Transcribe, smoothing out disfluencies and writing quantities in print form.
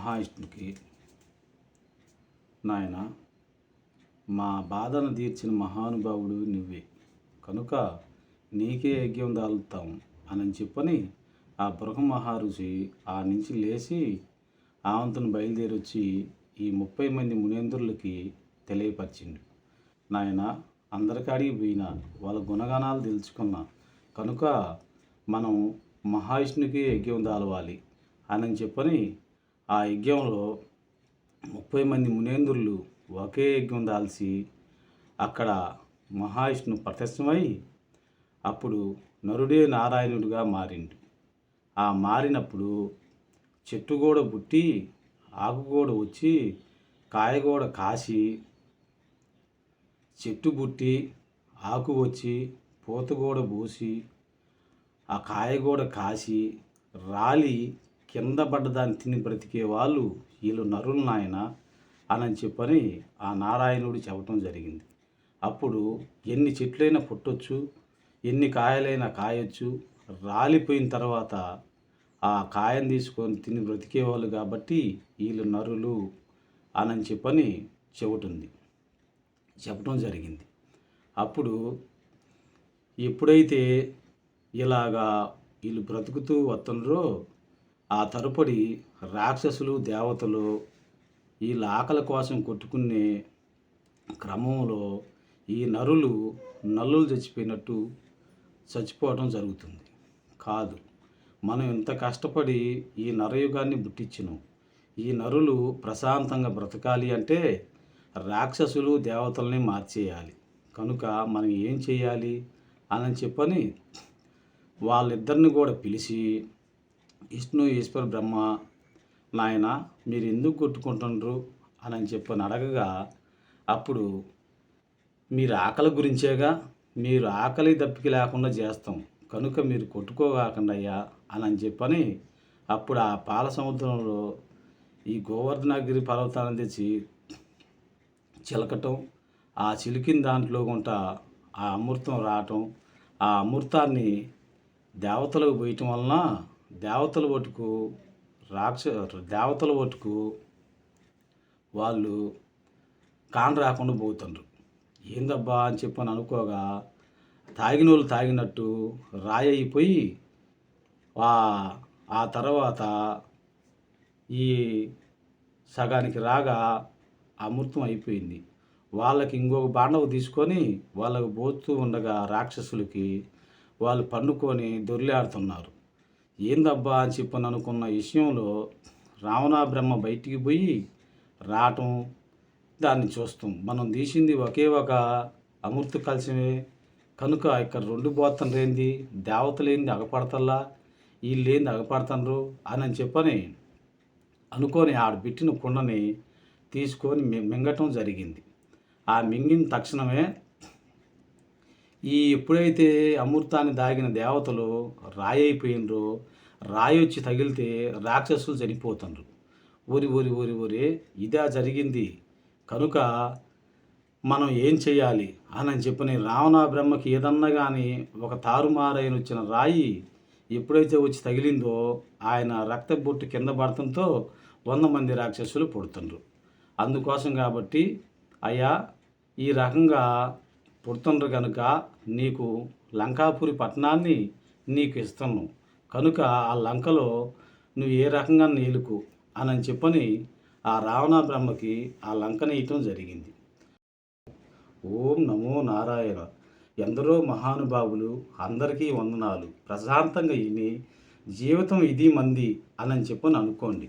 మహావిష్ణుకి, నాయన మా బాధను తీర్చిన మహానుభావుడు నువ్వే కనుక నీకే యజ్ఞం దాల్తాం అని చెప్పని ఆ బృహ మహర్షి ఆ నుంచి లేచి ఆవంతుని బయలుదేరి వచ్చి ఈ 30 మంది మునేంద్రులకి తెలియపరిచిండు. నాయన అందరికాడికి పోయినా వాళ్ళ గుణగణాలు తెలుసుకున్నా కనుక మనం మహావిష్ణుకి యజ్ఞం దాలవాలి అని చెప్పని ఆ యజ్ఞంలో 30 మంది మునేంద్రులు ఒకే యజ్ఞం దాల్చి అక్కడ మహావిష్ణు ప్రత్యక్షమై అప్పుడు నరుడే నారాయణుడిగా మారిండు. ఆ మారినప్పుడు చెట్టు కూడా పుట్టి ఆకు కూడా వచ్చి కాయ కూడా కాసి, చెట్టు పుట్టి ఆకు వచ్చి పూత కూడా పూసి ఆ కాయ కూడా కాసి రాలి కింద పడ్డదాన్ని తిని బ్రతికే వాళ్ళు వీళ్ళు నరులు నాయన అని చెప్పని ఆ నారాయణుడు చెప్పటం జరిగింది. అప్పుడు ఎన్ని చెట్లైనా పుట్టొచ్చు, ఎన్ని కాయలైనా కాయొచ్చు, రాలిపోయిన తర్వాత ఆ కాయను తీసుకొని తిని బ్రతికేవాళ్ళు కాబట్టి వీళ్ళు నరులు అని చెప్పని చెప్పటం జరిగింది. అప్పుడు ఎప్పుడైతే ఇలాగా వీళ్ళు బ్రతుకుతూ వస్తుండ్రో ఆ తరుపడి రాక్షసులు దేవతలు వీళ్ళ ఆకలి కోసం కొట్టుకునే క్రమంలో ఈ నల్లులు చచ్చిపోయినట్టు చచ్చిపోవడం జరుగుతుంది. కాదు, మనం ఇంత కష్టపడి ఈ నరయుగాన్ని పుట్టించినాం. ఈ నరులు ప్రశాంతంగా బ్రతకాలి అంటే రాక్షసులు దేవతల్ని మార్చేయాలి. కనుక మనం ఏం చేయాలి అని చెప్పని వాళ్ళిద్దరిని కూడా పిలిచి విష్ణు ఈశ్వర బ్రహ్మ నాయన మీరు ఎందుకు కొట్టుకుంటున్నారు అని చెప్పని అడగగా అప్పుడు మీరు ఆకలి గురించేగా, మీరు ఆకలి దప్పిక లేకుండా చేస్తాం కనుక మీరు కొట్టుకోగాకండి అయ్యా అని చెప్పని అప్పుడు ఆ పాల సముద్రంలో ఈ గోవర్ధనగిరి పర్వతాన్ని తెచ్చి చిలకటం, ఆ చిలికిన దాంట్లో గుంట ఆ అమృతం రావటం, ఆ అమృతాన్ని దేవతలకు పోయటం వలన దేవతల ఒట్టుకు వాళ్ళు కాని రాకుండా పోతుండ్రు. ఏందబ్బా అని చెప్పని అనుకోగా తాగిన వాళ్ళు తాగినట్టు రాయి అయిపోయి ఆ తర్వాత ఈ సగానికి రాగా అమృతం అయిపోయింది. వాళ్ళకి ఇంకొక బాండవ తీసుకొని వాళ్ళకు పోతూ ఉండగా రాక్షసులకి వాళ్ళు పండుకొని దొర్లాడుతున్నారు. ఏందబ్బా అని చెప్పని అనుకున్న విషయంలో రావణ బ్రహ్మ బయటికి పోయి రావటం దాన్ని చూస్తాం. మనం తీసింది ఒకే ఒక అమృత కలశమే కనుక ఇక్కడ 2 బోతండ్రేంది, దేవతలేంది అగపడతల్లా, వీళ్ళేంది అగపడుతుండ్రు అని చెప్పని అనుకొని ఆడ పెట్టిన కుండని తీసుకొని మింగటం జరిగింది. ఆ మింగిన తక్షణమే ఎప్పుడైతే అమృతాన్ని దాగిన దేవతలు రాయి అయిపోయినరో, రాయి వచ్చి తగిలితే రాక్షసులు చనిపోతుండ్రు. ఒరి ఇదే జరిగింది కనుక మనం ఏం చేయాలి అని చెప్పని రావణ బ్రహ్మకి ఏదన్నా కానీ ఒక తారుమారైన వచ్చిన రాయి ఎప్పుడైతే వచ్చి తగిలిందో ఆయన రక్త బొట్టు కింద పడటంతో 100 మంది రాక్షసులు పుడుతుండ్రు. అందుకోసం కాబట్టి అయ్యా ఈ రకంగా పుడుతుండ్రు కనుక నీకు లంకాపురి పట్టణాన్ని నీకు ఇస్తాను కనుక ఆ లంకలో నువ్వు ఏ రకంగా నేలుకు అని చెప్పని ఆ రావణ బ్రహ్మకి ఆ లంకని ఇయటం జరిగింది. ఓం నమో నారాయణ. ఎందరో మహానుభావులు అందరికీ వందనాలు. ప్రశాంతంగా విని జీవితం ఇది మంది అని చెప్పని అనుకోండి.